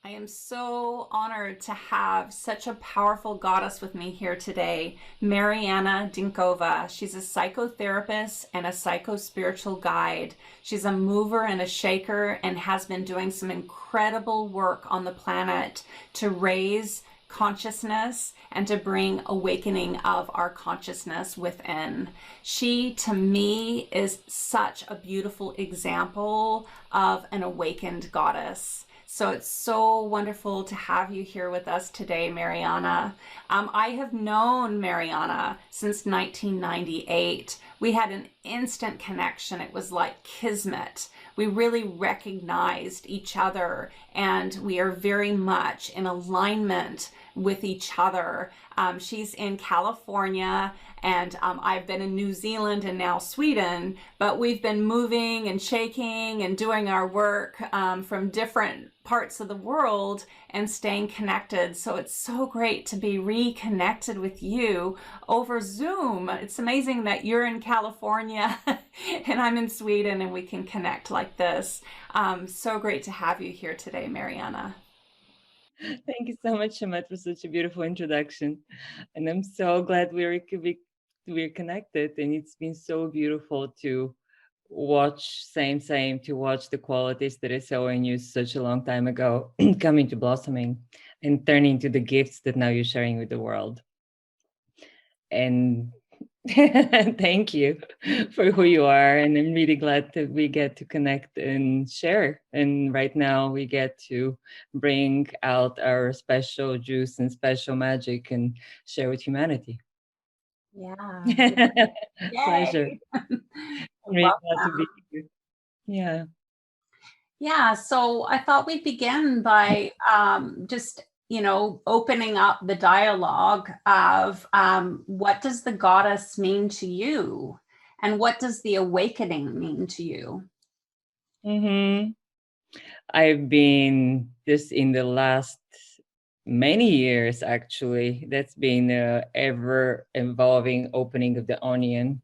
I am so honored to have such a powerful goddess with me here today, Meriana Dinkova. She's a psychotherapist and a psycho-spiritual guide. She's a mover and a shaker and has been doing some incredible work on the planet to raise consciousness and to bring awakening of our consciousness within. She, to me, is such a beautiful example of an awakened goddess. So it's so wonderful to have you here with us today, Meriana. I have known Meriana since 1998. We had an instant connection. It was like kismet. We really recognized each other, and we are very much in alignment with each other. She's in California, and I've been in New Zealand and now Sweden, but we've been moving and shaking and doing our work from different parts of the world and staying connected. So it's so great to be reconnected with you over Zoom. It's amazing that you're in California and I'm in Sweden and we can connect like this. So great to have you here today, Meriana. Thank you so much, Schamet, for such a beautiful introduction. And I'm so glad we're connected. And it's been so beautiful to watch, to watch the qualities that I saw in you such a long time ago coming to blossoming and turning into the gifts that now you're sharing with the world. And thank you for who you are. And I'm really glad that we get to connect and share. And right now we get to bring out our special juice and special magic and share with humanity. Yeah. Pleasure. Yay. I'm really glad to Welcome. be here. Yeah. Yeah, so I thought we'd begin by just, opening up the dialogue of what does the goddess mean to you? And what does the awakening mean to you? hmm I've been just in the last many years, actually, that's been a ever evolving opening of the onion.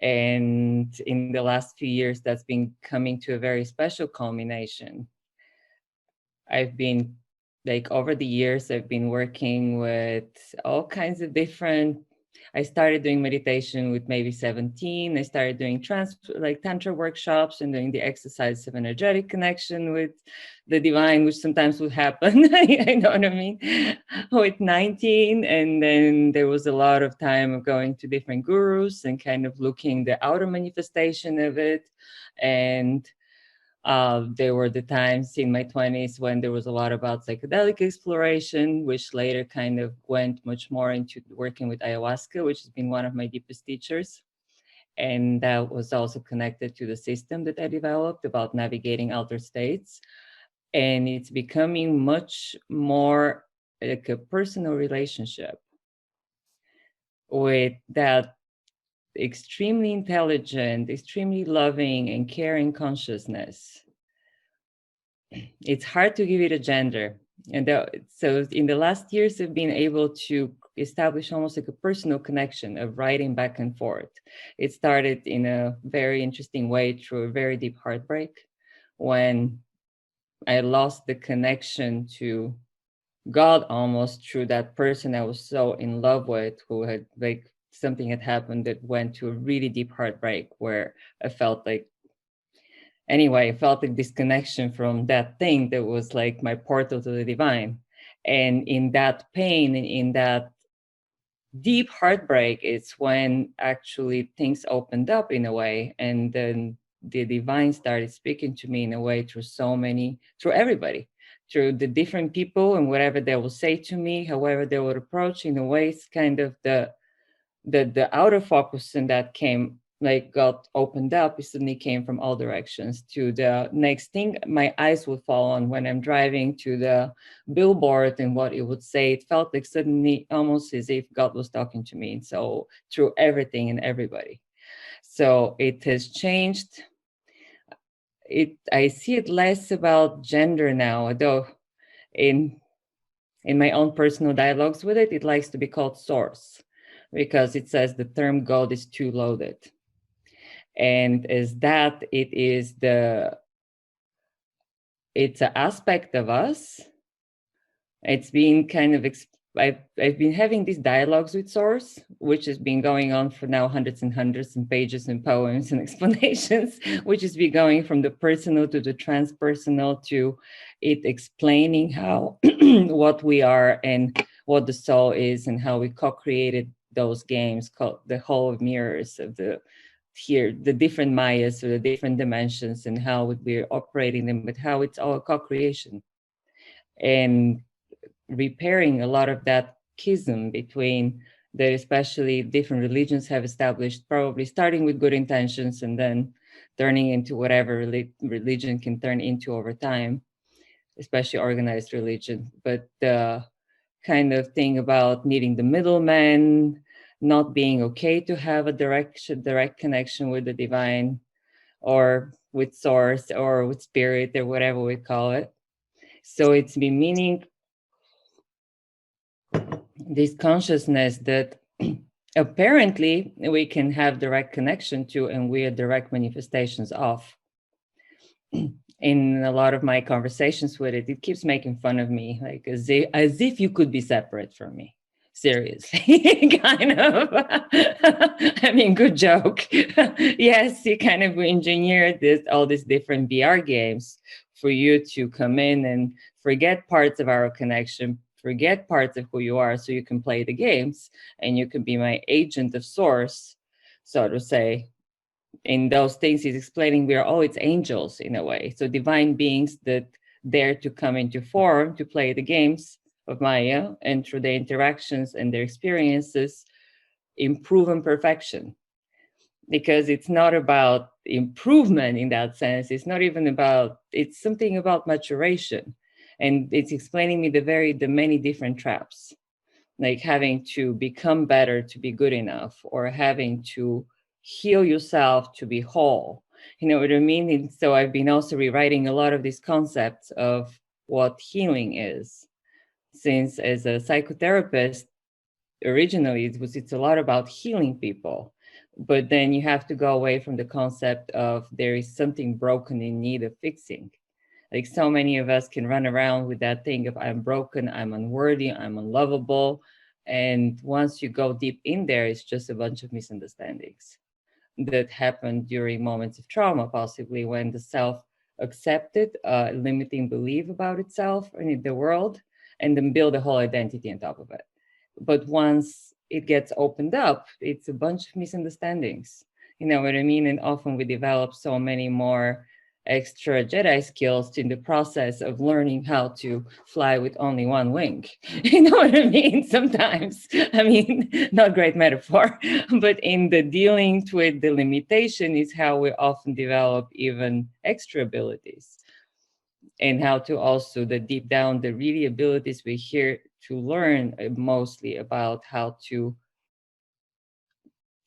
And in the last few years, that's been coming to a very special culmination. I've been like over the years, I've been working with all kinds of different. I started doing meditation with maybe 17. I started doing like tantra workshops and doing the exercise of energetic connection with the divine, which sometimes would happen. I know what I mean. With 19, and then there was a lot of time of going to different gurus and kind of looking the outer manifestation of it, and there were the times in my 20s when there was a lot about psychedelic exploration, which later kind of went much more into working with ayahuasca, which has been one of my deepest teachers. And that was also connected to the system that I developed about navigating altered states. And it's becoming much more like a personal relationship with that extremely intelligent, extremely loving, and caring consciousness. It's hard to give it a gender. So in the last years, I've been able to establish almost like a personal connection of writing back and forth. It started in a very interesting way through a very deep heartbreak when I lost the connection to God almost through that person I was so in love with, who had like something had happened that went to a really deep heartbreak where I felt like anyway, I felt a disconnection from that thing that was like my portal to the divine. And in that pain and in that deep heartbreak, it's when actually things opened up in a way. And then the divine started speaking to me in a way through everybody, through the different people and whatever they will say to me, however they would approach. In a way, it's kind of the outer focus, and that came like got opened up. It suddenly came from all directions to the next thing my eyes would fall on when I'm driving to the billboard, and what it would say, it felt like suddenly almost as if God was talking to me. And so through everything and everybody, so it has changed. I see it less about gender now, though in my own personal dialogues with it, it likes to be called source, because it says the term God is too loaded. And as that, it is it's an aspect of us. It's been kind of, I've been having these dialogues with Source, which has been going on for now hundreds and hundreds of pages and poems and explanations, which has been going from the personal to the transpersonal to it explaining how, what we are and what the soul is and how we co-created those games called the Hall of Mirrors of the different Mayas or the different dimensions and how we're operating them, but how it's all a co-creation. And repairing a lot of that schism between that, especially different religions have established, probably starting with good intentions and then turning into whatever religion can turn into over time, especially organized religion. But the kind of thing about needing the middleman, not being okay to have a direct connection with the divine or with source or with spirit or whatever we call it. So it's been meaning this consciousness that apparently we can have direct connection to and we are direct manifestations of. In a lot of my conversations with it, it keeps making fun of me, like as if you could be separate from me. Seriously, kind of. I mean, good joke. Yes, you kind of engineered all these different VR games for you to come in and forget parts of our connection, forget parts of who you are, so you can play the games and you can be my agent of source, so to say. In those things, he's explaining we are all its angels in a way. So divine beings that dare to come into form to play the games of Maya, and through their interactions and their experiences, improve on perfection. Because it's not about improvement in that sense. It's not even about, it's something about maturation. And it's explaining me the many different traps, like having to become better to be good enough, or having to heal yourself to be whole. You know what I mean? And so I've been also rewriting a lot of these concepts of what healing is. Since as a psychotherapist, originally it's a lot about healing people. But then you have to go away from the concept of there is something broken in need of fixing. Like so many of us can run around with that thing of I'm broken, I'm unworthy, I'm unlovable. And once you go deep in there, it's just a bunch of misunderstandings that happened during moments of trauma, possibly when the self accepted a limiting belief about itself and in the world, and then build a whole identity on top of it. But once it gets opened up, it's a bunch of misunderstandings. You know what I mean? And often we develop so many more extra Jedi skills in the process of learning how to fly with only one wing. You know what I mean? Sometimes, I mean, not great metaphor, but in the dealing with the limitation is how we often develop even extra abilities. And how to also, the deep down, the really abilities we're here to learn mostly about how to,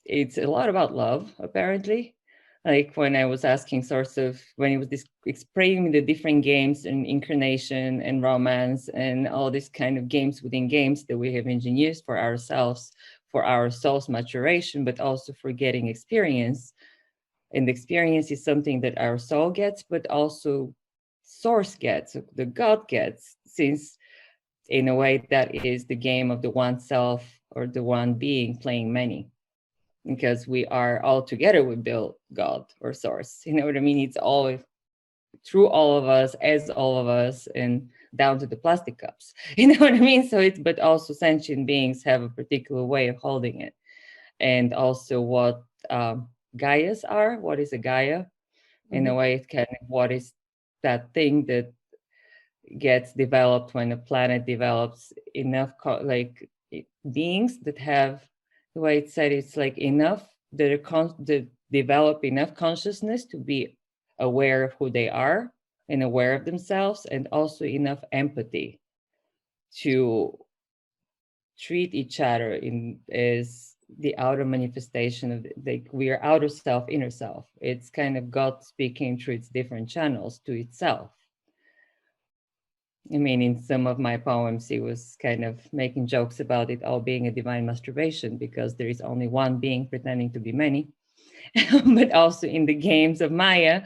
it's a lot about love, apparently. Like when I was asking sorts of, when it was explaining the different games and incarnation and romance and all these kind of games within games that we have engineered for ourselves, for our soul's maturation, but also for getting experience. And experience is something that our soul gets, but also source gets, the God gets, since in a way that is the game of the one self or the one being playing many. Because we are all together, we build God or source. You know what I mean? It's all through all of us, as all of us, and down to the plastic cups. You know what I mean? So it's, but also sentient beings have a particular way of holding it. And also what Gaias are, what is a Gaia? In a way, it kind of, what is that thing that gets developed when a planet develops enough beings that have, the way it said, it's like enough that develop enough consciousness to be aware of who they are and aware of themselves, and also enough empathy to treat each other as the outer manifestation of, like, we are outer self, inner self. It's kind of God speaking through its different channels to itself. I mean, in some of my poems, he was kind of making jokes about it all being a divine masturbation, because there is only one being pretending to be many. But also in the games of Maya,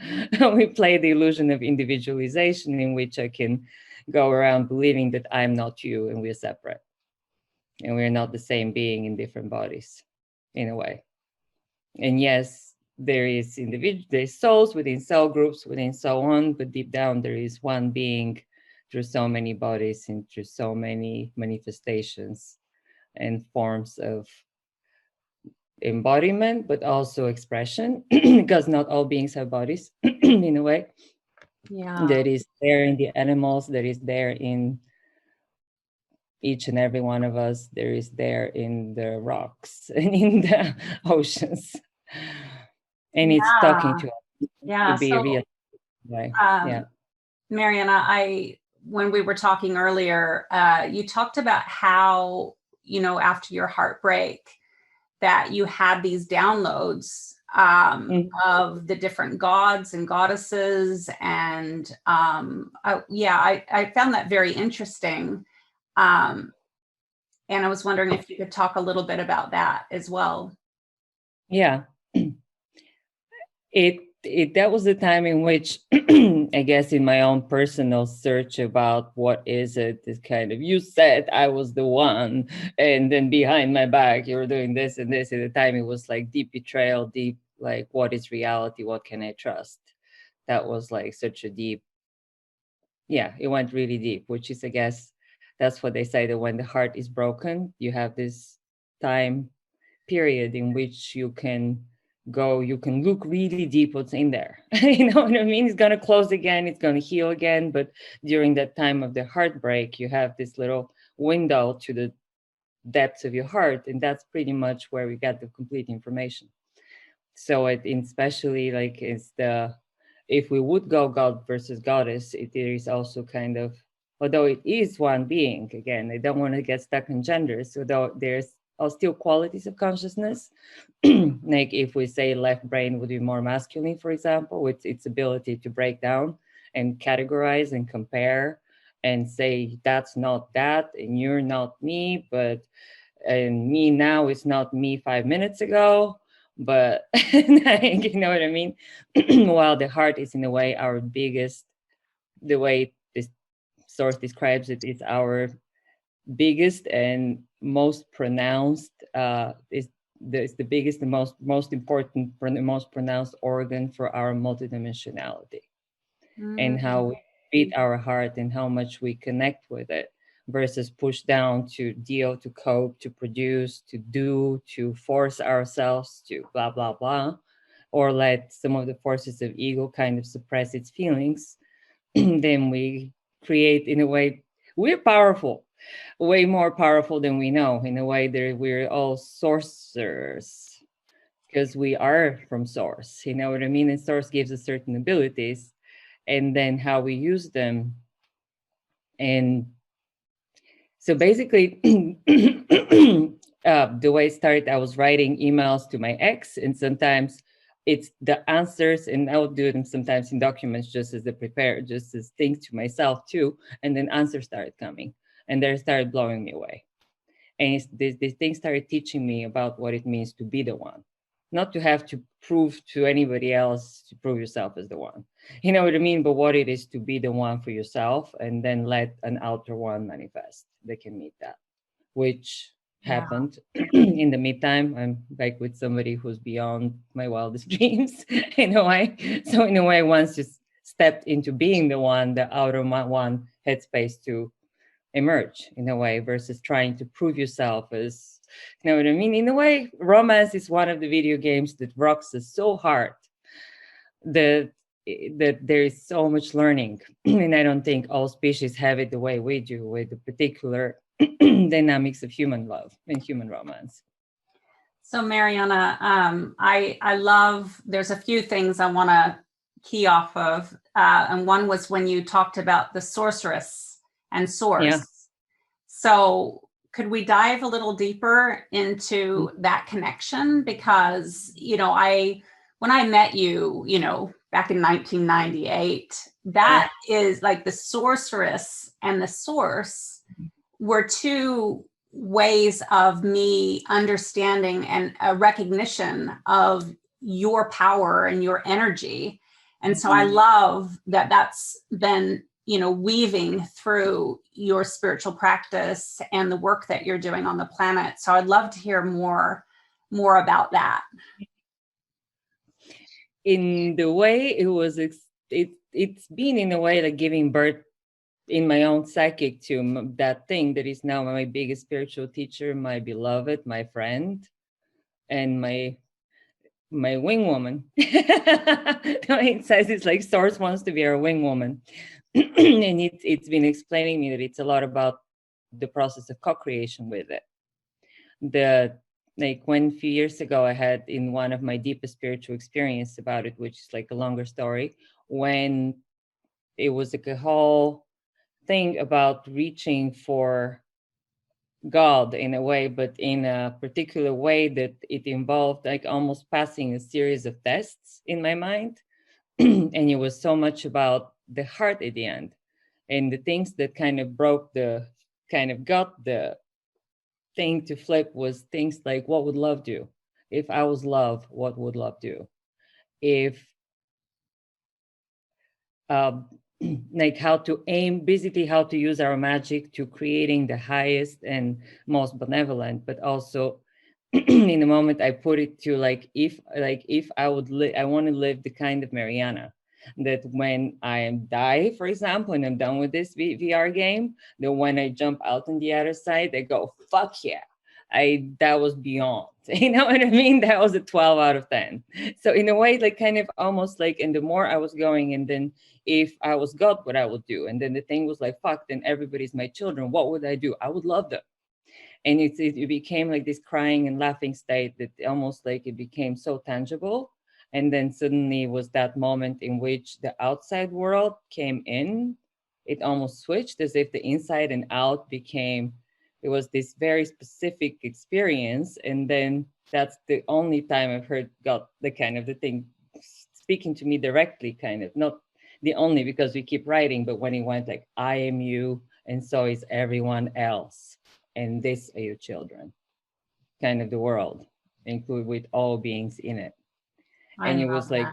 we play the illusion of individualization, in which I can go around believing that I'm not you and we're separate. And we're not the same being in different bodies, in a way. And yes, there is there's souls within cell groups, within so on, but deep down there is one being through so many bodies and through so many manifestations and forms of embodiment, but also expression, because not all beings have bodies, in a way. Yeah. That is there in the animals, that is there in each and every one of us, there is there in the rocks and in the oceans. And it's talking to us to be real. Yeah. Meriana, when we were talking earlier, you talked about how, after your heartbreak, that you had these downloads of the different gods and goddesses. And I found that very interesting. And I was wondering if you could talk a little bit about that as well. Yeah. That was the time in which I guess in my own personal search about what is it, this kind of, you said I was the one, and then behind my back you were doing this and this. At the time it was like deep betrayal, deep, like, what is reality, what can I trust? That was like such a deep, it went really deep, which is, I guess that's what they say, that when the heart is broken, you have this time period in which you can look really deep what's in there. You know what I mean? It's going to close again, it's going to heal again, but during that time of the heartbreak, you have this little window to the depths of your heart, and that's pretty much where we got the complete information. So especially like if we would go God versus goddess, there is also kind of, although it is one being, again, I don't want to get stuck in genders, although there's still qualities of consciousness. Like if we say left brain would be more masculine, for example, with its ability to break down and categorize and compare and say that's not that and you're not me, and me now is not me 5 minutes ago, but you know what I mean? While the heart is, in a way, our biggest, the way this source describes it, it's our biggest and most pronounced, is the biggest and most important, the most pronounced organ for our multidimensionality. And how we beat our heart and how much we connect with it, versus push down to deal, to cope, to produce, to do, to force ourselves to blah, blah, blah, or let some of the forces of ego kind of suppress its feelings. Then we create, in a way, we're powerful, way more powerful than we know. In a way, we're all sorcerers because we are from source. You know what I mean? And source gives us certain abilities, and then how we use them. And so basically, the way it started, I was writing emails to my ex, and sometimes it's the answers, and I would do them sometimes in documents just as just as things to myself too. And then answers started coming, and they started blowing me away. And these things started teaching me about what it means to be the one, not to have to prove to anybody else to prove yourself as the one. You know what I mean? But what it is to be the one for yourself, and then let an outer one manifest that can meet that, which happened. In the meantime, I'm back with somebody who's beyond my wildest dreams, in a way. So in a way, once you stepped into being the one, the outer one had space to emerge, in a way, versus trying to prove yourself as, you know what I mean? In a way, romance is one of the video games that rocks us so hard that there is so much learning. And I don't think all species have it the way we do, with the particular dynamics of human love and human romance. So Meriana, I love, there's a few things I want to key off of. And one was when you talked about the sorceress and source. Yeah. So could we dive a little deeper into that connection? Because, when I met you, back in 1998, that is like the sorceress and the source were two ways of me understanding and a recognition of your power and your energy. And so I love that that's been, you know, weaving through your spiritual practice and the work that you're doing on the planet. So I'd love to hear more about that. In the way it was, it's been in a way like giving birth in my own psychic to that thing that is now my biggest spiritual teacher, my beloved, my friend, and my wing woman. It says it's like Source wants to be our wing woman. And it's been explaining me that it's a lot about the process of co-creation with it. Like when a few years ago I had in one of my deepest spiritual experience about it, which is like a longer story, when it was like a whole thing about reaching for God in a way, but in a particular way that it involved like almost passing a series of tests in my mind. And it was so much about the heart at the end. And the things that kind of got the thing to flip was things like, what would love do? If I was love, what would love do? If like how to aim, basically how to use our magic to creating the highest and most benevolent, but also in the moment I put it to like if I would I want to live the kind of Meriana that when I am die, for example, and I'm done with this VR game, that when I jump out on the other side, I go, fuck yeah. That was beyond, you know what I mean? That was a 12 out of 10. So in a way, like kind of almost like, and the more I was going, and then if I was God, what I would do. And then the thing was like, fuck, then everybody's my children. What would I do? I would love them. And it became like this crying and laughing state that almost like it became so tangible. And then suddenly was that moment in which the outside world came in. It almost switched as if the inside and out became, it was this very specific experience. And then that's the only time I've heard God, the kind of the thing speaking to me directly, kind of, not the only because we keep writing, but when it went like, I am you, and so is everyone else. And this are your children, kind of the world, include with all beings in it. And it was like,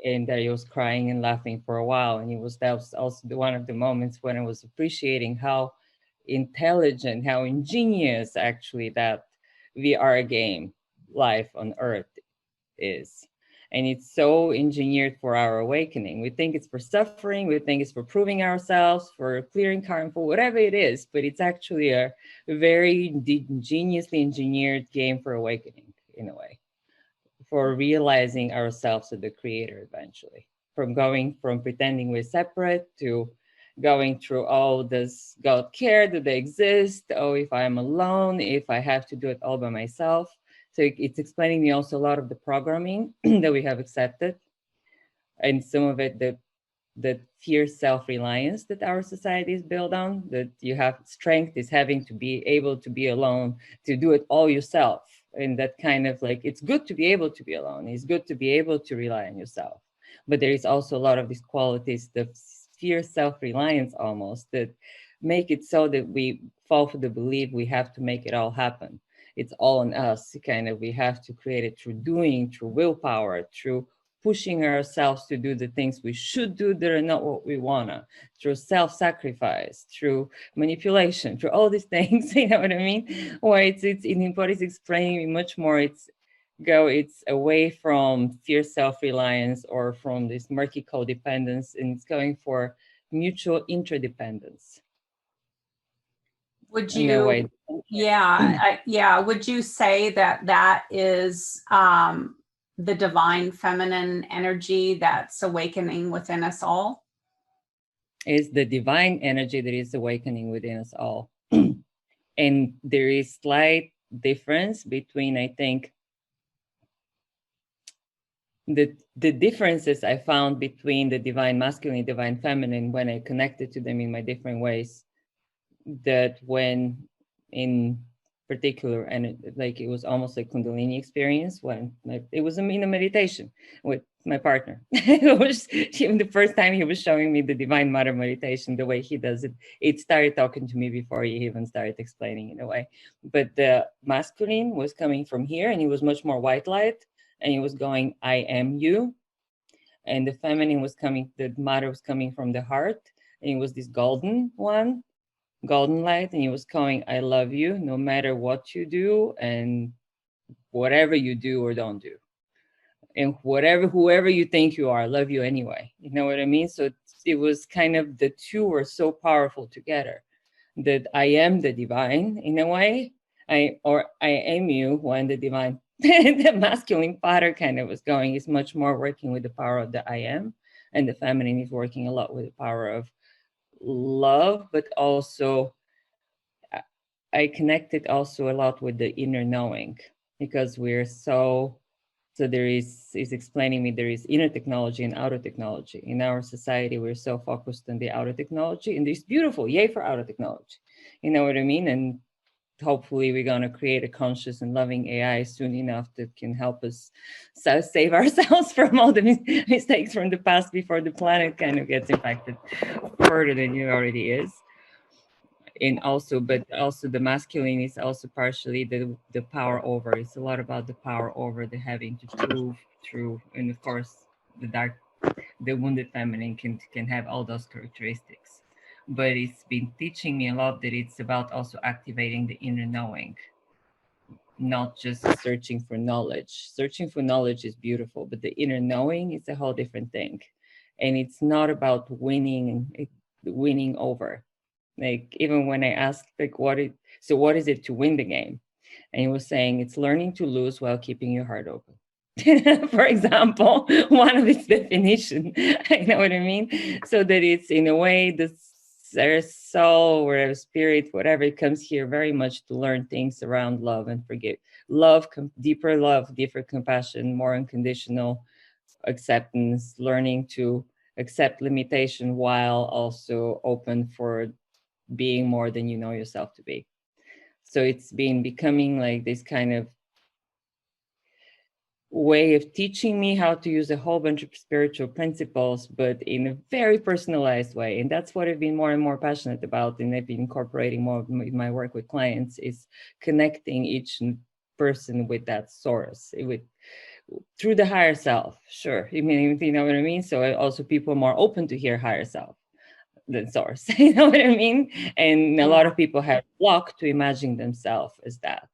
and I was crying and laughing for a while. And that was also one of the moments when I was appreciating how intelligent, how ingenious actually that VR game life on Earth is. And it's so engineered for our awakening. We think it's for suffering, we think it's for proving ourselves, for clearing karma, for whatever it is, but it's actually a very ingeniously engineered game for awakening in a way, for realizing ourselves as the creator eventually. From going from pretending we're separate to going through, oh, does God care? Do they exist? Oh, if I'm alone, if I have to do it all by myself. So it's explaining me also a lot of the programming that we have accepted, and some of it that fierce self-reliance that our society is built on, that you have strength is having to be able to be alone, to do it all yourself. And that kind of like, it's good to be able to be alone. It's good to be able to rely on yourself. But there is also a lot of these qualities, the fierce self-reliance almost, that make it so that we fall for the belief we have to make it all happen. It's all on us, kind of, we have to create it through doing, through willpower, through pushing ourselves to do the things we should do that are not what we wanna, through self-sacrifice, through manipulation, through all these things, you know what I mean? Or it's in what is explaining much more, it's away from fierce self-reliance or from this murky codependence, and it's going for mutual interdependence. Would you, would you say that is the divine feminine energy that's awakening within us all? Is the divine energy that is awakening within us all. And there is slight difference between, I think, the differences I found between the divine masculine and divine feminine when I connected to them in my different ways, that when in particular, and it was almost like Kundalini experience when it was in a meditation with my partner. It was even the first time he was showing me the Divine Mother meditation, the way he does it. It started talking to me before he even started explaining in a way. But the masculine was coming from here, and he was much more white light. and it was going, I am you. And the feminine was coming, the mother was coming from the heart, and it was this golden one, golden light, and it was going, I love you no matter what you do and whatever you do or don't do. And whoever you think you are, I love you anyway. You know what I mean? So it was kind of, the two were so powerful together, that I am the divine in a way, I am you, when the divine, the masculine pattern kind of was going, is much more working with the power of the I am, and the feminine is working a lot with the power of love, but also I connected also a lot with the inner knowing, because we're so there is explaining me there is inner technology and outer technology. In our society, we're so focused on the outer technology, and it's beautiful, yay for outer technology. You know what I mean? And hopefully we're going to create a conscious and loving AI soon enough that can help us save ourselves from all the mistakes from the past before the planet kind of gets infected further than it already is. And also, but also the masculine is also partially the power over. It's a lot about the power over, the having to prove true, and of course the wounded feminine can have all those characteristics. But it's been teaching me a lot that it's about also activating the inner knowing, not just searching for knowledge. Searching for knowledge is beautiful, but the inner knowing is a whole different thing. And it's not about winning over. Like, even when I asked, like, what is it to win the game? And he was saying it's learning to lose while keeping your heart open. For example, one of its definition. You know what I mean? So that it's, in a way, their soul or spirit, whatever, it comes here very much to learn things around love and forgive. Love, deeper compassion, more unconditional acceptance, learning to accept limitation while also open for being more than you know yourself to be. So it's been becoming like this kind of way of teaching me how to use a whole bunch of spiritual principles, but in a very personalized way. And that's what I've been more and more passionate about, and I've been incorporating more in my work with clients, is connecting each person with that source, through the higher self. Sure, you know what I mean? So also people are more open to hear higher self than source. You know what I mean? And a lot of people have blocked to imagine themselves as that.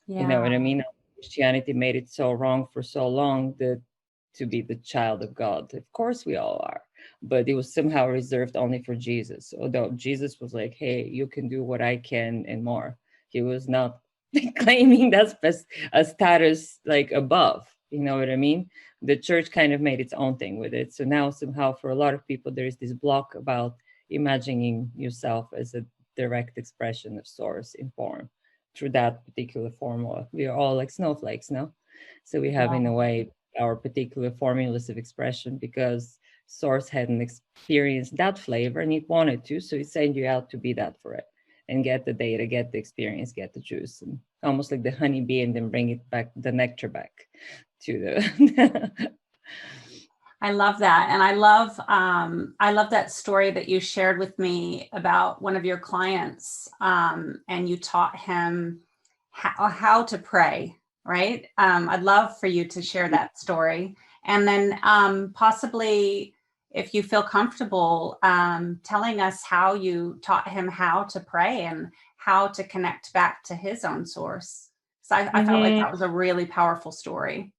You know what I mean? Christianity made it so wrong for so long that to be the child of God. Of course we all are, but it was somehow reserved only for Jesus. Although Jesus was like, hey, you can do what I can and more. He was not claiming that's a status like above. You know what I mean? The church kind of made its own thing with it. So now somehow for a lot of people, there is this block about imagining yourself as a direct expression of source in form through that particular formula. We are all like snowflakes, no? So we have, in a way, our particular formulas of expression, because source hadn't experienced that flavor and it wanted to. So it sent you out to be that for it and get the data, get the experience, get the juice, and almost like the honeybee, and then bring it back, the nectar back to the I love that. And I love that story that you shared with me about one of your clients, and you taught him how to pray, right? I'd love for you to share that story. And then possibly, if you feel comfortable, telling us how you taught him how to pray and how to connect back to his own source. So I felt like that was a really powerful story.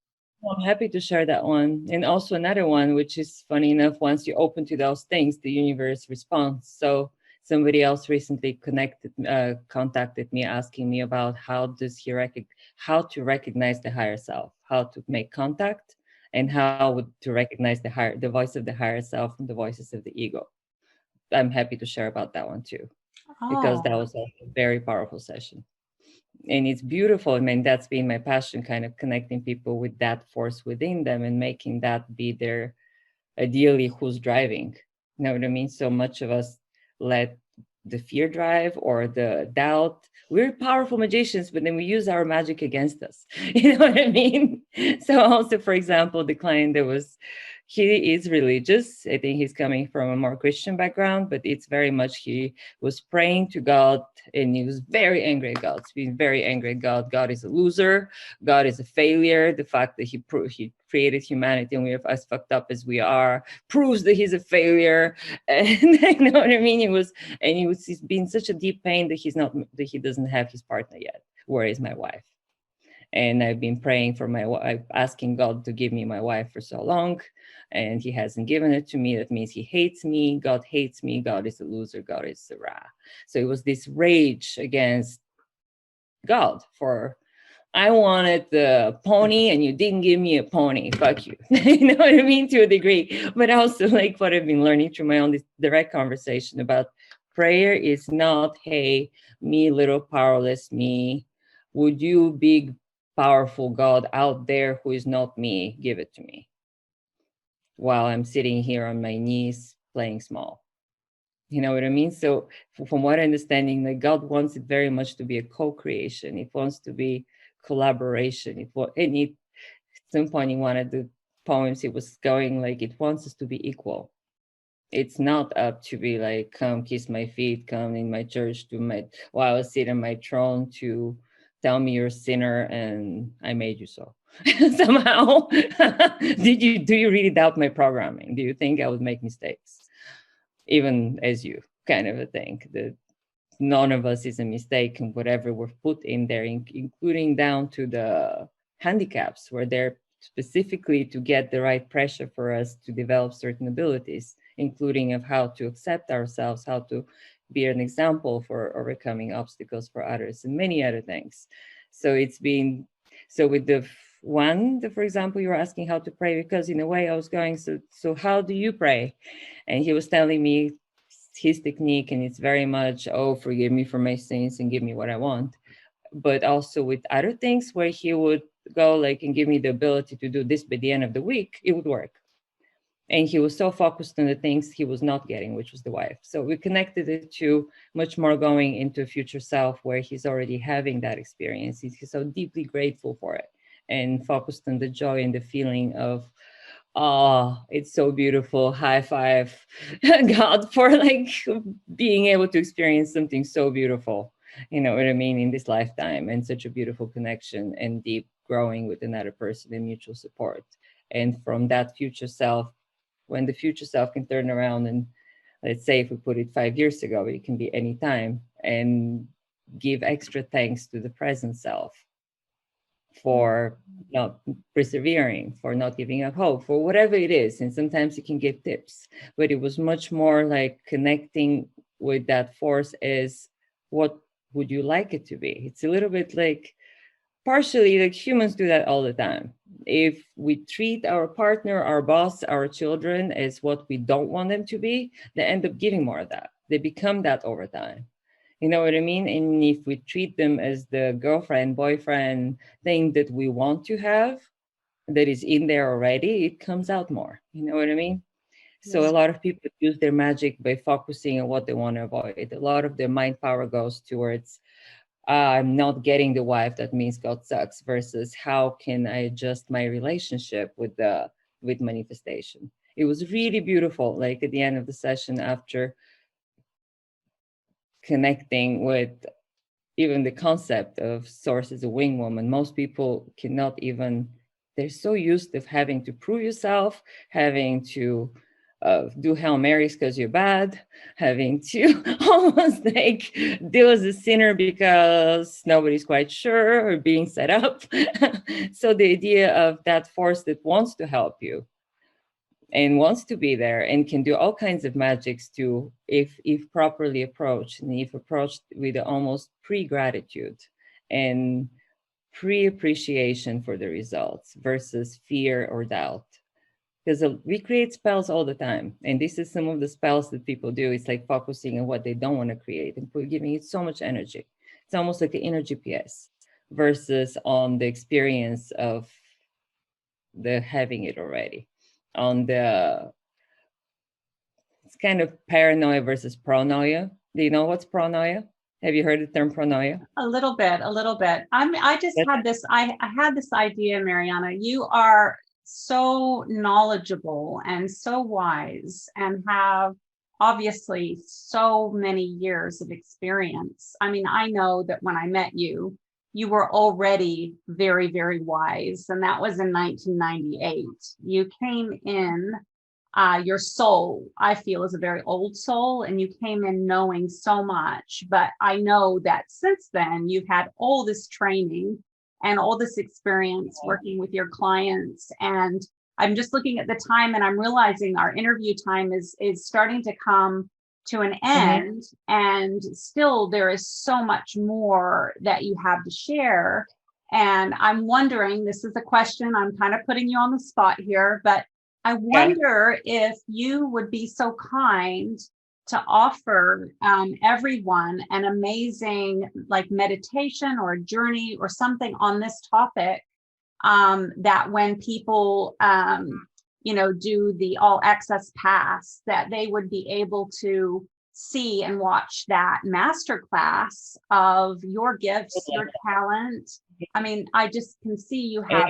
I'm happy to share that one. And also another one, which is funny enough, once you open to those things, the universe responds. So somebody else recently contacted me asking me about how to recognize the higher self, how to make contact, and to recognize the voice of the higher self from the voices of the ego. I'm happy to share about that one too, because that was a very powerful session. And it's beautiful. I mean, that's been my passion, kind of connecting people with that force within them and making that be their, ideally, who's driving. You know what I mean? So much of us let the fear drive or the doubt. We're powerful magicians, but then we use our magic against us. You know what I mean? So also, for example, the client that was he is religious. I think he's coming from a more Christian background, but it's very much he was praying to God, and he was very angry at God. He's been very angry at God. God is a loser. God is a failure. The fact that he created humanity and we are as fucked up as we are proves that he's a failure. And you know what I mean? He's been in such a deep pain that he doesn't have his partner yet. Where is my wife? And I've been praying for my wife, asking God to give me my wife for so long, and he hasn't given it to me. That means he hates me. God hates me. God is a loser. God is a Ra. So it was this rage against God for, I wanted the pony and you didn't give me a pony. Fuck you. You know what I mean? To a degree. But also, like what I've been learning through my own direct conversation about prayer is not, hey, me, little powerless me, would you, big, powerful God out there who is not me, give it to me, while I'm sitting here on my knees playing small. You know what I mean? So from what I'm understanding, like God wants it very much to be a co-creation. It wants to be collaboration. At some point in one of the poems, it was going like, it wants us to be equal. It's not up to be like, come kiss my feet, come in my church while I sit on my throne to tell me you're a sinner and I made you so. Somehow, do you really doubt my programming? Do you think I would make mistakes? Even as you, kind of a thing, that none of us is a mistake, and whatever we're put in there, including down to the handicaps, where they're specifically to get the right pressure for us to develop certain abilities, including of how to accept ourselves, how to be an example for overcoming obstacles for others, and many other things. So it's been, so with for example, you were asking how to pray, because in a way I was going, so how do you pray? And he was telling me his technique, and it's very much, oh, forgive me for my sins and give me what I want. But also with other things where he would go like and give me the ability to do this by the end of the week, it would work. And he was so focused on the things he was not getting, which was the wife. So we connected it to much more going into a future self where he's already having that experience. He's so deeply grateful for it, and focused on the joy and the feeling of, oh, it's so beautiful. High five, God, for like being able to experience something so beautiful, you know what I mean, in this lifetime, and such a beautiful connection and deep growing with another person and mutual support. And from that future self, when the future self can turn around and, let's say if we put it 5 years ago, it can be any time, and give extra thanks to the present self for not persevering, for not giving up hope, for whatever it is. And sometimes you can give tips, but it was much more like connecting with that force as, what would you like it to be? It's a little bit like, partially like humans do that all the time. If we treat our partner, our boss, our children as what we don't want them to be, they end up giving more of that. They become that over time. You know what I mean? And if we treat them as the girlfriend, boyfriend thing that we want to have, that is in there already, it comes out more. You know what I mean? So a lot of people use their magic by focusing on what they want to avoid. A lot of their mind power goes towards, I'm not getting the wife, that means God sucks, versus how can I adjust my relationship with manifestation. It was really beautiful. Like at the end of the session, after connecting with even the concept of source as a wing woman, most people cannot even, they're so used to having to prove yourself, having to do Hail Marys because you're bad, having to almost like deal as a sinner because nobody's quite sure, or being set up. So the idea of that force that wants to help you and wants to be there and can do all kinds of magics too, if properly approached, and if approached with almost pre-gratitude and pre-appreciation for the results versus fear or doubt. Because we create spells all the time, and this is some of the spells that people do. It's like focusing on what they don't want to create and giving it so much energy. It's almost like the inner GPS versus on the experience of the having it already. On the, it's kind of paranoia versus pronoia. Do you know what's pronoia? Have you heard the term pronoia? A little bit. I just had this, I had this idea, Meriana. You are so knowledgeable and so wise and have obviously so many years of experience. I mean, I know that when I met you, you were already very, very wise. And that was in 1998. You came in, your soul, I feel, is a very old soul, and you came in knowing so much. But I know that since then, you've had all this training and all this experience working with your clients. And I'm just looking at the time and I'm realizing our interview time is starting to come to an end. And still there is so much more that you have to share. And I'm wondering, this is a question, I'm kind of putting you on the spot here, but I wonder if you would be so kind to offer everyone an amazing like meditation or a journey or something on this topic, that when people do the all access pass, that they would be able to see and watch that masterclass of your gifts, your talent. I mean, I just can see you have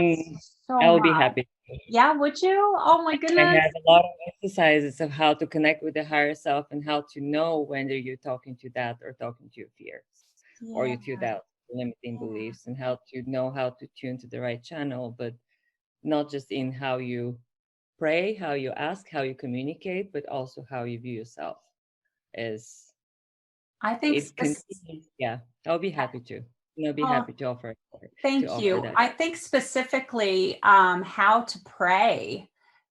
so I'll be much. happy. Yeah, would you? Oh my goodness. I have a lot of exercises of how to connect with the higher self and how to know whether you're talking to that or talking to your fears or you to that limiting beliefs, and how to know how to tune to the right channel, but not just in how you pray, how you ask, how you communicate, but also how you view yourself. As I think yeah, I'll be happy to. I'll be happy to offer. Thank you. I think specifically how to pray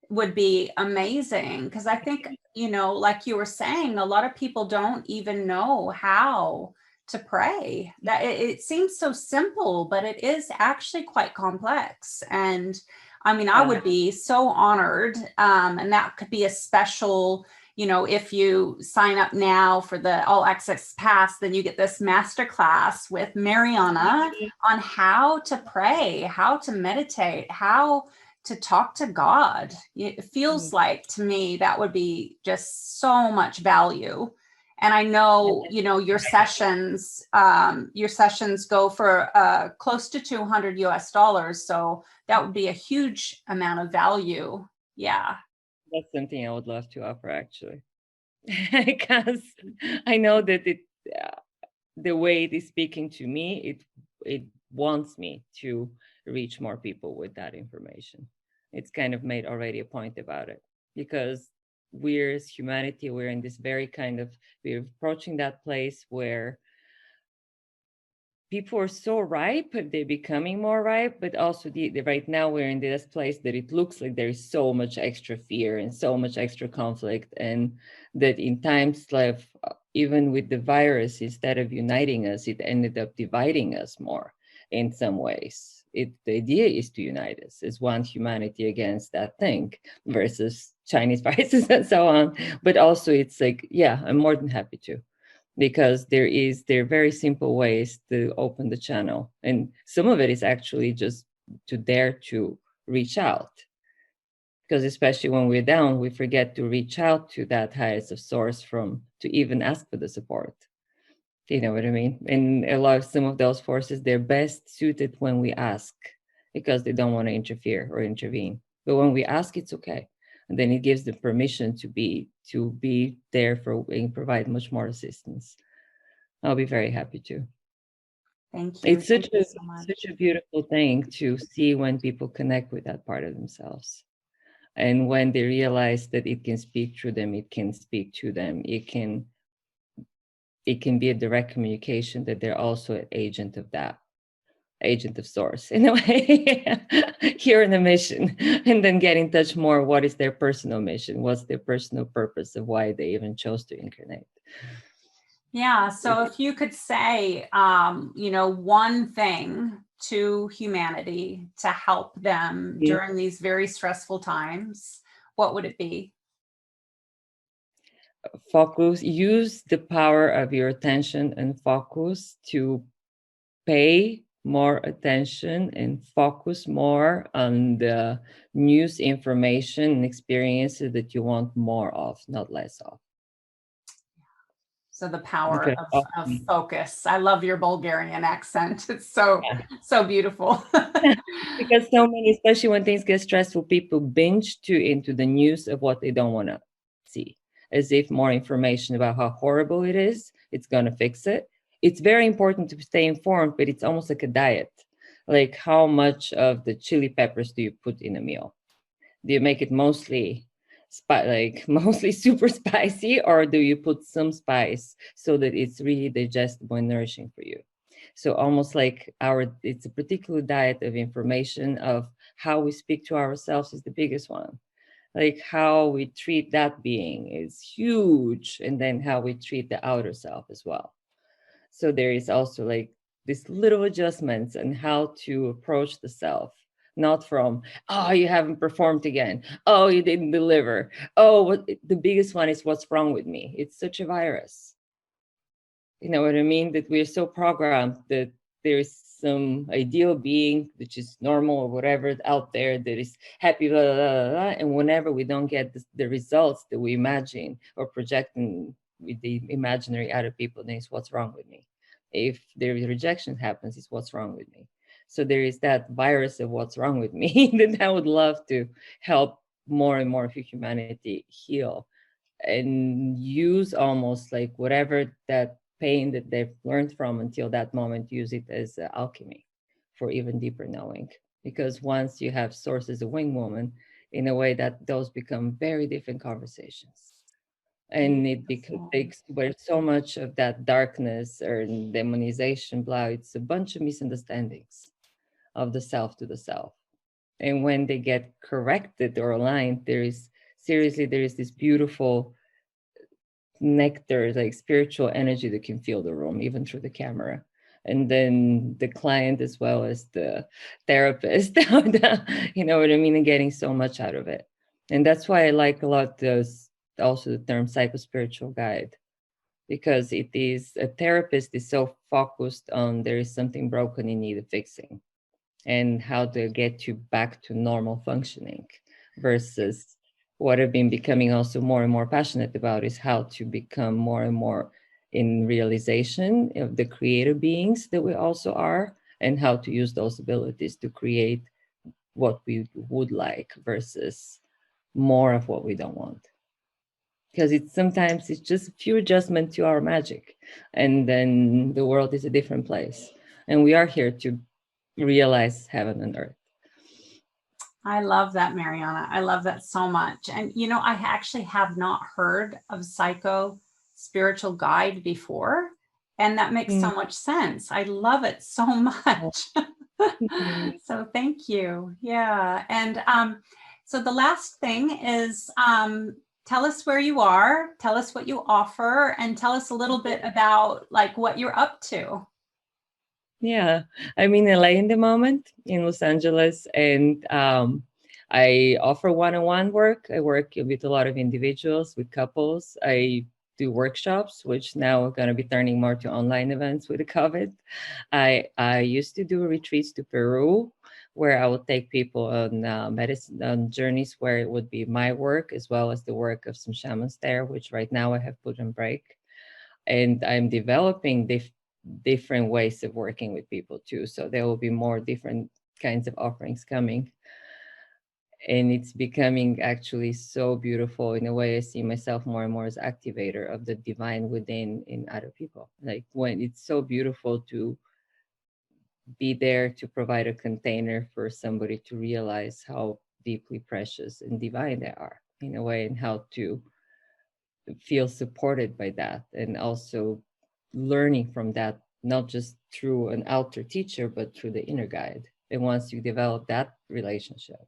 would be amazing, because I think, like you were saying, a lot of people don't even know how to pray. That it seems so simple, but it is actually quite complex. And I mean, I would be so honored, and that could be a special, if you sign up now for the All Access Pass, then you get this masterclass with Meriana on how to pray, how to meditate, how to talk to God. It feels like to me that would be just so much value. And I know, your sessions go for close to $200 US. So that would be a huge amount of value. Yeah. That's something I would love to offer, actually, because I know that the way it is speaking to me, it wants me to reach more people with that information. It's kind of made already a point about it, because we're as humanity, we're in this very we're approaching that place where people are so ripe, they're becoming more ripe, but also right now we're in this place that it looks like there is so much extra fear and so much extra conflict, and that in times like even with the virus, instead of uniting us, it ended up dividing us more in some ways. The idea is to unite us as one humanity against that thing versus Chinese viruses and so on. But also it's like, yeah, I'm more than happy to, because there are very simple ways to open the channel. And some of it is actually just to dare to reach out. Because especially when we're down, we forget to reach out to that highest of source to even ask for the support. You know what I mean? And some of those forces, they're best suited when we ask, because they don't want to interfere or intervene. But when we ask, it's okay. And then it gives them permission to be there and provide much more assistance. I'll be very happy to. Thank you. It's such a beautiful thing to see when people connect with that part of themselves. And when they realize that it can speak through them, it can speak to them, it can be a direct communication that they're also an agent of source in a way, here in a mission, and then get in touch more. What is their personal mission? What's their personal purpose of why they even chose to incarnate? Yeah. So if you could say, one thing to humanity to help them during these very stressful times, what would it be? Focus, use the power of your attention and focus to pay more attention and focus more on the news, information, and experiences that you want more of, not less of. So the power Okay. of focus. I love your Bulgarian accent. It's so beautiful. Because so many, especially when things get stressful, people binge into the news of what they don't want to see, as if more information about how horrible it is, it's going to fix it. It's very important to stay informed, but it's almost like a diet. Like, how much of the chili peppers do you put in a meal? Do you make it mostly mostly super spicy, or do you put some spice so that it's really digestible and nourishing for you? So almost like it's a particular diet of information of how we speak to ourselves is the biggest one. Like, how we treat that being is huge, and then how we treat the outer self as well. So there is also like these little adjustments on how to approach the self, not from, oh, you haven't performed again, oh, you didn't deliver, oh, the biggest one is, what's wrong with me? It's such a virus. You know what I mean? That we're so programmed that there's some ideal being, which is normal or whatever out there, that is happy, blah, blah, blah, blah, and whenever we don't get the results that we imagine or projecting with the imaginary other people, then it's what's wrong with me. If the rejection happens, it's what's wrong with me. So there is that virus of what's wrong with me that I would love to help more and more of humanity heal, and use almost like whatever that pain that they've learned from until that moment, use it as alchemy for even deeper knowing. Because once you have source as a wing woman, in a way that those become very different conversations. And it takes where so much of that darkness or demonization, blah, it's a bunch of misunderstandings of the self to the self. And when they get corrected or aligned, there is this beautiful nectar, like spiritual energy that can fill the room, even through the camera. And then the client as well as the therapist, you know what I mean, and getting so much out of it. And that's why I like a lot those, also the term psychospiritual guide, because it is, a therapist is so focused on there is something broken in need of fixing and how to get you back to normal functioning, versus what I've been becoming also more and more passionate about is how to become more and more in realization of the creative beings that we also are, and how to use those abilities to create what we would like versus more of what we don't want. Because it's just a few adjustments to our magic, and then the world is a different place, and we are here to realize heaven and earth. I love that, Meriana. I love that so much. And, you know, I actually have not heard of psycho spiritual guide before. And that makes so much sense. I love it so much. So thank you. Yeah. And so the last thing is tell us where you are, tell us what you offer, and tell us a little bit about like what you're up to. Yeah, I'm in LA in the moment, in Los Angeles, and I offer one-on-one work. I work with a lot of individuals, with couples. I do workshops, which now are going to be turning more to online events with the COVID. I used to do retreats to Peru, where I would take people on medicine on journeys where it would be my work as well as the work of some shamans there, which right now I have put on break. And I'm developing different ways of working with people too. So there will be more different kinds of offerings coming. And it's becoming actually so beautiful. In a way, I see myself more and more as activator of the divine within in other people. Like, when it's so beautiful to be there to provide a container for somebody to realize how deeply precious and divine they are, in a way, and how to feel supported by that, and also learning from that, not just through an outer teacher, but through the inner guide. And once you develop that relationship,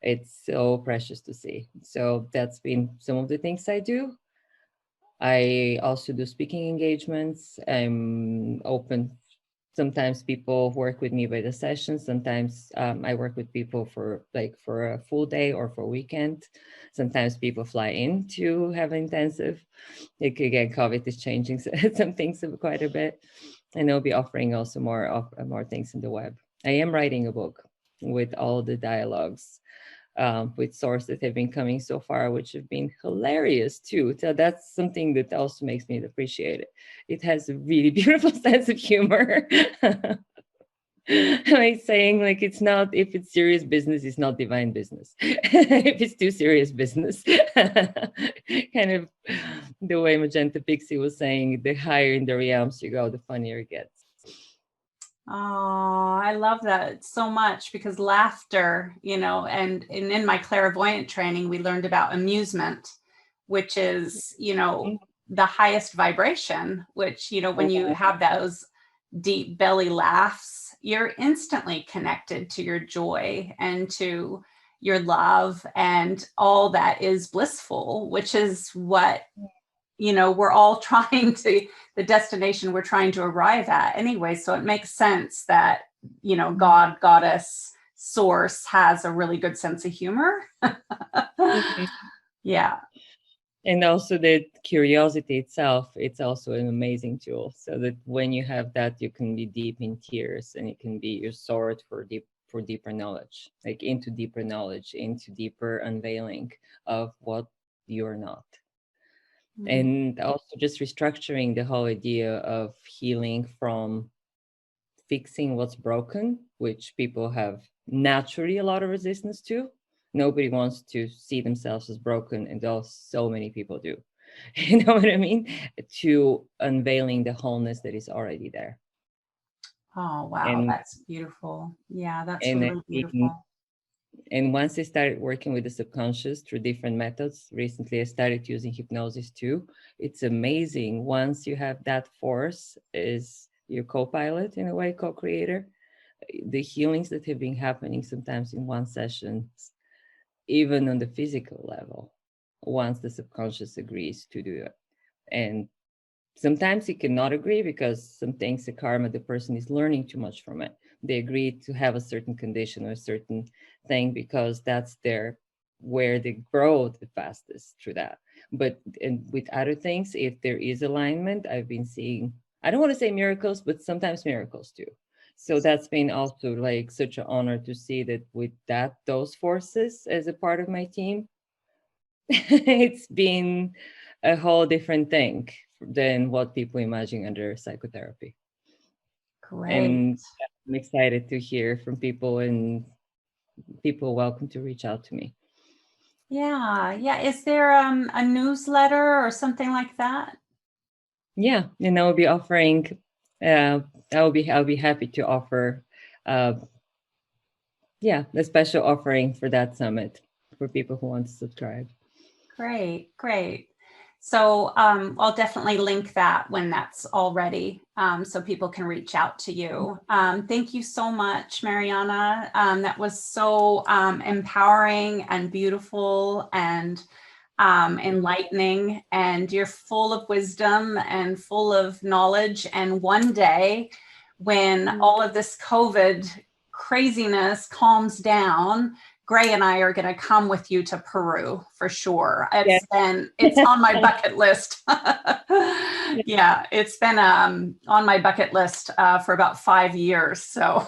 it's so precious to see. So that's been some of the things I do. I also do speaking engagements. I'm open. Sometimes people work with me by the session. Sometimes I work with people for a full day or for a weekend. Sometimes people fly in to have intensive. Like, again, COVID is changing some things quite a bit. And I'll be offering also more things in the web. I am writing a book with all the dialogues with source that have been coming so far, which have been hilarious too. So that's something that also makes me appreciate it. It has a really beautiful sense of humor. Like saying, like, it's not, if it's serious business, it's not divine business. If it's too serious business, kind of the way Magenta Pixie was saying, the higher in the realms you go, the funnier it gets. Oh, I love that so much, because laughter, and in my clairvoyant training, we learned about amusement, which is, the highest vibration, which, when you have those deep belly laughs, you're instantly connected to your joy and to your love and all that is blissful, which is what, we're all trying to, the destination we're trying to arrive at anyway. So it makes sense that, God, goddess, source has a really good sense of humor. Yeah. And also the curiosity itself, it's also an amazing tool. So that when you have that, you can be deep in tears, and it can be your sword for deeper knowledge, like into deeper knowledge, into deeper unveiling of what you're not. And also just restructuring the whole idea of healing from fixing what's broken, which people have naturally a lot of resistance to. Nobody wants to see themselves as broken, and so many people do. You know what I mean? To unveiling the wholeness that is already there. Oh, wow. That's beautiful. Yeah, that's really beautiful. And once I started working with the subconscious through different methods, recently I started using hypnosis too. It's amazing. Once you have that force as your co-pilot, in a way, co-creator, the healings that have been happening sometimes in one session, even on the physical level, once the subconscious agrees to do it. And sometimes it cannot agree, because some things, the karma, the person is learning too much from it. They agree to have a certain condition or a certain thing because that's where they grow the fastest through that. But and with other things, if there is alignment, I've been seeing, I don't want to say miracles, but sometimes miracles too. So that's been also like such an honor to see that with those forces as a part of my team, it's been a whole different thing than what people imagine under psychotherapy. Great. And I'm excited to hear from people, and people welcome to reach out to me. Yeah. Is there a newsletter or something like that? Yeah, and I will be offering. I'll be happy to offer. A special offering for that summit for people who want to subscribe. Great. So I'll definitely link that when that's all ready, so people can reach out to you. Thank you so much, Meriana. That was so empowering and beautiful and enlightening, and you're full of wisdom and full of knowledge. And one day, when all of this COVID craziness calms down, Gray and I are going to come with you to Peru for sure. It's on my bucket list. Yeah, it's been on my bucket list for about 5 years. So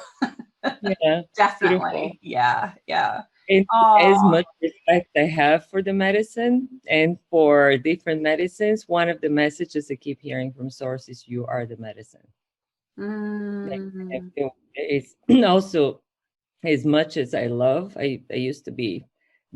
yeah, definitely. Beautiful. Yeah. And as much respect I have for the medicine and for different medicines, one of the messages I keep hearing from source is, you are the medicine. It's also, as much as I used to be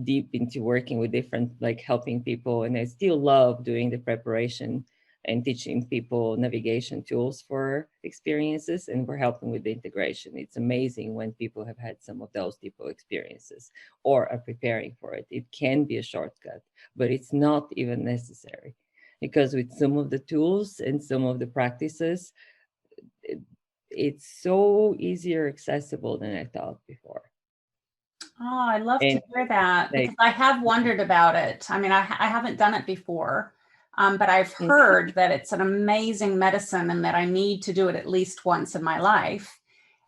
deep into working with different, like helping people, and I still love doing the preparation and teaching people navigation tools for experiences, and we're helping with the integration. It's amazing when people have had some of those typical experiences or are preparing for it. It can be a shortcut, but it's not even necessary, because with some of the tools and some of the practices, it's so easier accessible than I thought before. Oh, I love to hear that, because I have wondered about it. I mean, I haven't done it before, but I've heard that it's an amazing medicine and that I need to do it at least once in my life.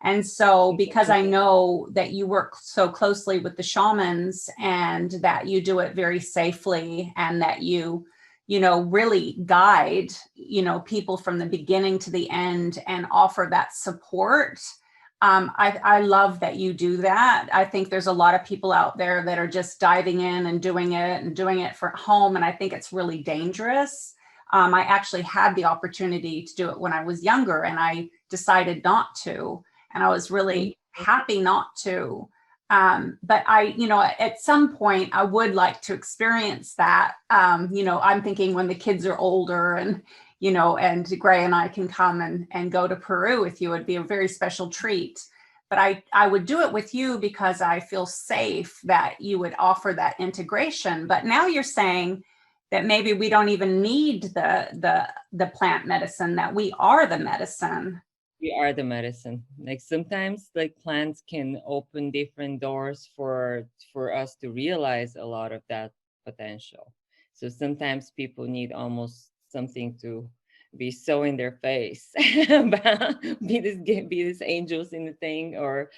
And so, because I know that you work so closely with the shamans and that you do it very safely, and that you really guide, people from the beginning to the end and offer that support, I love that you do that. I think there's a lot of people out there that are just diving in and doing it for home. And I think it's really dangerous. I actually had the opportunity to do it when I was younger, and I decided not to. And I was really happy not to. But at some point I would like to experience that. I'm thinking when the kids are older and, and Gray and I can come and go to Peru with you, it'd be a very special treat. But I would do it with you because I feel safe that you would offer that integration. But now you're saying that maybe we don't even need the plant medicine, that we are the medicine. We are the medicine. Like sometimes like plants can open different doors for us to realize a lot of that potential. So sometimes people need almost something to be so in their face, be this angels in the thing, or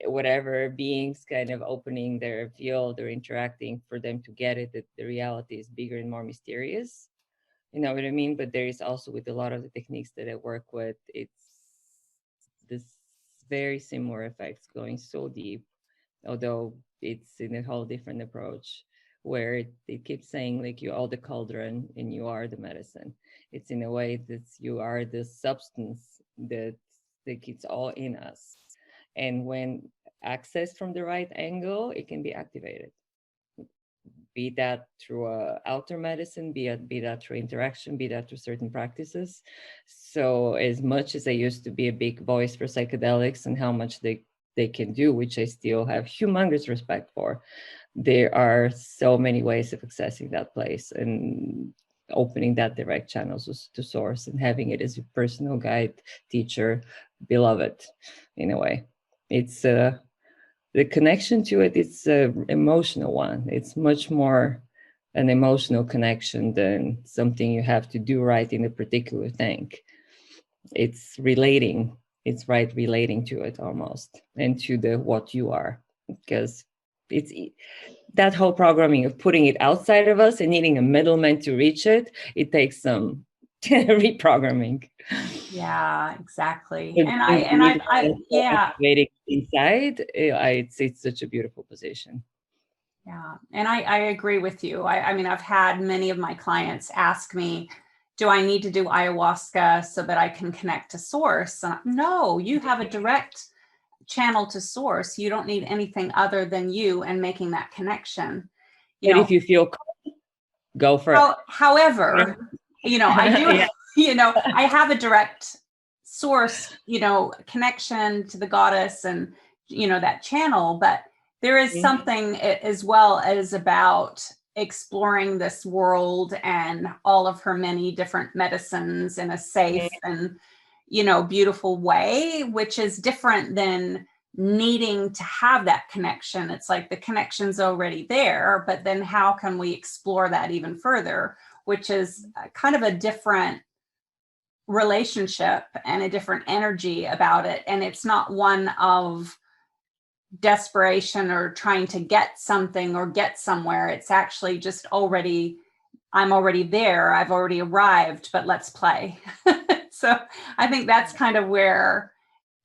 whatever beings kind of opening their field or interacting for them to get it, that the reality is bigger and more mysterious. You know what I mean? But there is also, with a lot of the techniques that I work with, it's this very similar effects going so deep, although it's in a whole different approach, where it keeps saying like you are the cauldron and you are the medicine. It's in a way that you are the substance that it's all in us. And when accessed from the right angle, it can be activated. Be that through outer medicine, be that through interaction, be that through certain practices. So as much as I used to be a big voice for psychedelics and how much they can do, which I still have humongous respect for, there are so many ways of accessing that place and opening that direct channels to source and having it as your personal guide, teacher, beloved, in a way. It's the connection to it, it's an emotional one. It's much more an emotional connection than something you have to do right in a particular thing. It's relating. It's right relating to it almost, and to the what you are, because it's that whole programming of putting it outside of us and needing a middleman to reach it. It takes some reprogramming. Yeah, exactly. But I yeah. Waiting inside, it's such a beautiful position. Yeah. And I agree with you. I mean, I've had many of my clients ask me, do I need to do ayahuasca so that I can connect to source? No, you have a direct channel to source. You don't need anything other than you and making that connection. But if you feel go for it. However, I do, Yeah. I have a direct source, connection to the goddess and, that channel, but there is something as well as about exploring this world and all of her many different medicines in a safe and, beautiful way, which is different than needing to have that connection. It's like the connection's already there, but then how can we explore that even further, which is kind of a different relationship and a different energy about it. And it's not one of desperation or trying to get something or get somewhere. It's actually just I'm already there. I've already arrived, but let's play. So I think that's kind of where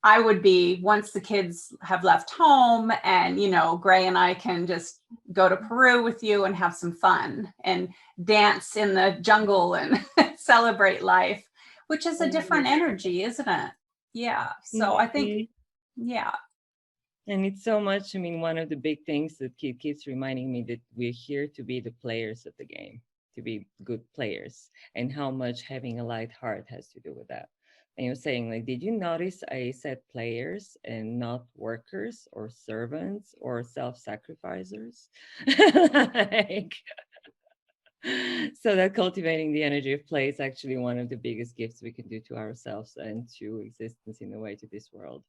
I would be once the kids have left home and, Gray and I can just go to Peru with you and have some fun and dance in the jungle and celebrate life, which is a different energy, isn't it? Yeah. So I think, yeah. And it's so much, I mean, one of the big things that keeps reminding me that we're here to be the players of the game, to be good players, and how much having a light heart has to do with that. And you're saying, like, did you notice I said players and not workers or servants or self-sacrificers? Like, so that cultivating the energy of play is actually one of the biggest gifts we can do to ourselves and to existence in a way, to this world.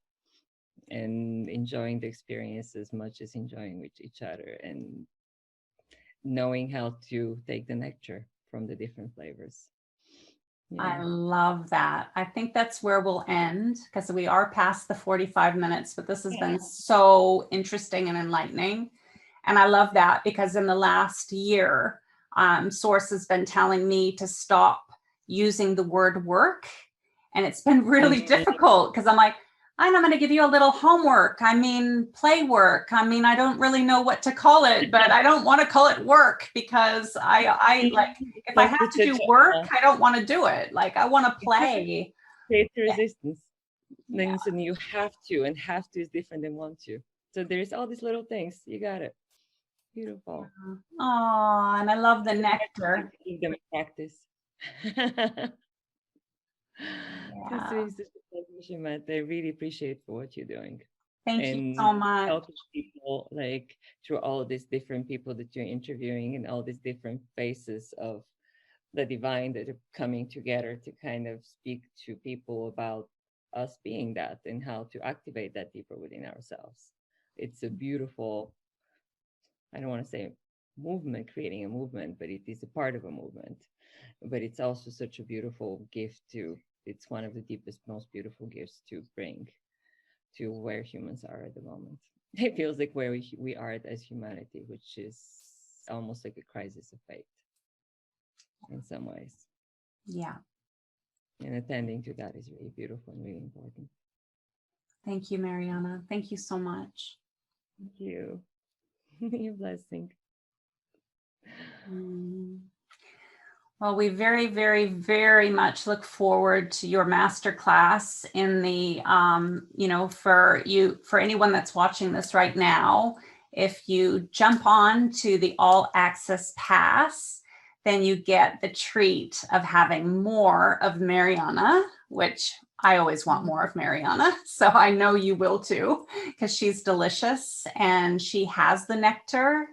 And enjoying the experience as much as enjoying with each other, and knowing how to take the nectar from the different flavors. Yeah. I love that. I think that's where we'll end, because we are past the 45 minutes, but this has been so interesting and enlightening. And I love that, because in the last year, Source has been telling me to stop using the word work. And it's been really difficult, because I'm like, And I'm going to give you a little homework. I mean, play work. I mean, I don't really know what to call it, but I don't want to call it work because I like, if I have to do work, I don't want to do it. Like, I want to play. Create resistance. Then you have to, and have to is different than want to. So there's all these little things. You got it. Beautiful. Oh, and I love the nectar. Give them practice. Schamet, I really appreciate for what you're doing. Thank you so much. Helping people, like, through all these different people that you're interviewing and all these different faces of the divine that are coming together to kind of speak to people about us being that and how to activate that deeper within ourselves. It's a beautiful, I don't want to say movement, creating a movement, but it is a part of a movement. But it's also such a beautiful gift to, it's one of the deepest, most beautiful gifts to bring to where humans are at the moment. It feels like where we are as humanity, which is almost like a crisis of faith in some ways. Yeah. And attending to that is really beautiful and really important. Thank you, Meriana. Thank you so much. Thank you. Your blessing. Well, we very, very, very much look forward to your masterclass in the, for anyone that's watching this right now, if you jump on to the All Access Pass, then you get the treat of having more of Meriana, which I always want more of Meriana. So I know you will too, because she's delicious and she has the nectar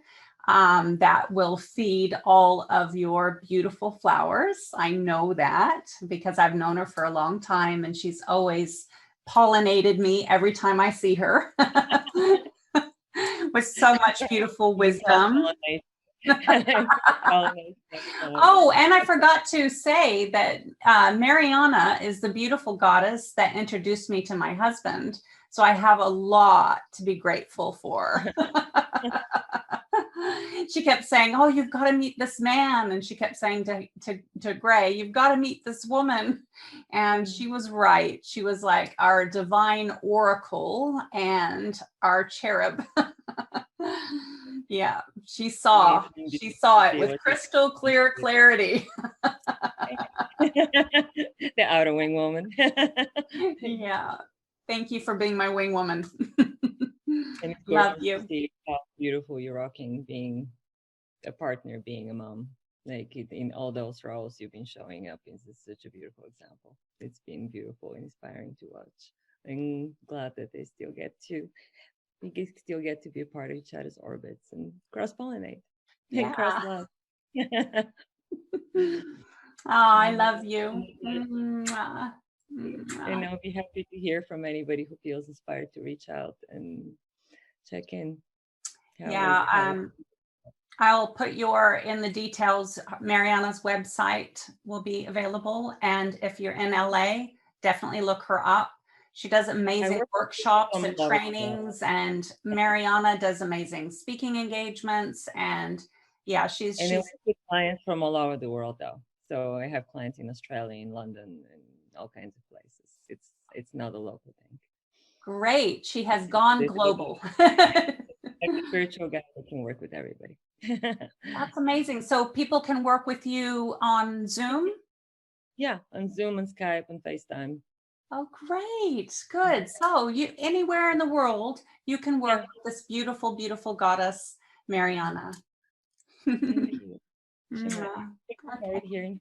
that will feed all of your beautiful flowers. I know that because I've known her for a long time and she's always pollinated me every time I see her with so much beautiful wisdom. Oh, and I forgot to say that Meriana is the beautiful goddess that introduced me to my husband. So I have a lot to be grateful for. She kept saying, "Oh, you've got to meet this man." And she kept saying to Gray, "You've got to meet this woman." And she was right. She was like our divine oracle and our cherub. Yeah, she saw it with crystal clear clarity. The outer wing woman. Yeah. Thank you for being my wing woman. And love you. See how beautiful you're rocking, being a partner, being a mom. Like in all those roles you've been showing up is such a beautiful example. It's been beautiful and inspiring to watch. I'm glad that they still get to be a part of each other's orbits and cross-pollinate and cross love. Oh, I love you. And I'll be happy to hear from anybody who feels inspired to reach out and check in. I'll put in the details. Meriana's website will be available. And if you're in LA, definitely look her up. She does amazing workshops and trainings, and Meriana does amazing speaking engagements. And yeah, she's with clients from all over the world though. So I have clients in Australia, in London, and all kinds of places. It's not a local thing. Great. She has gone global. Like a spiritual guide that can work with everybody. That's amazing. So people can work with you on Zoom? Yeah, on Zoom and Skype and FaceTime. Oh, great. Good. So you anywhere in the world, you can work with this beautiful, beautiful goddess, Meriana. Thank you. Okay.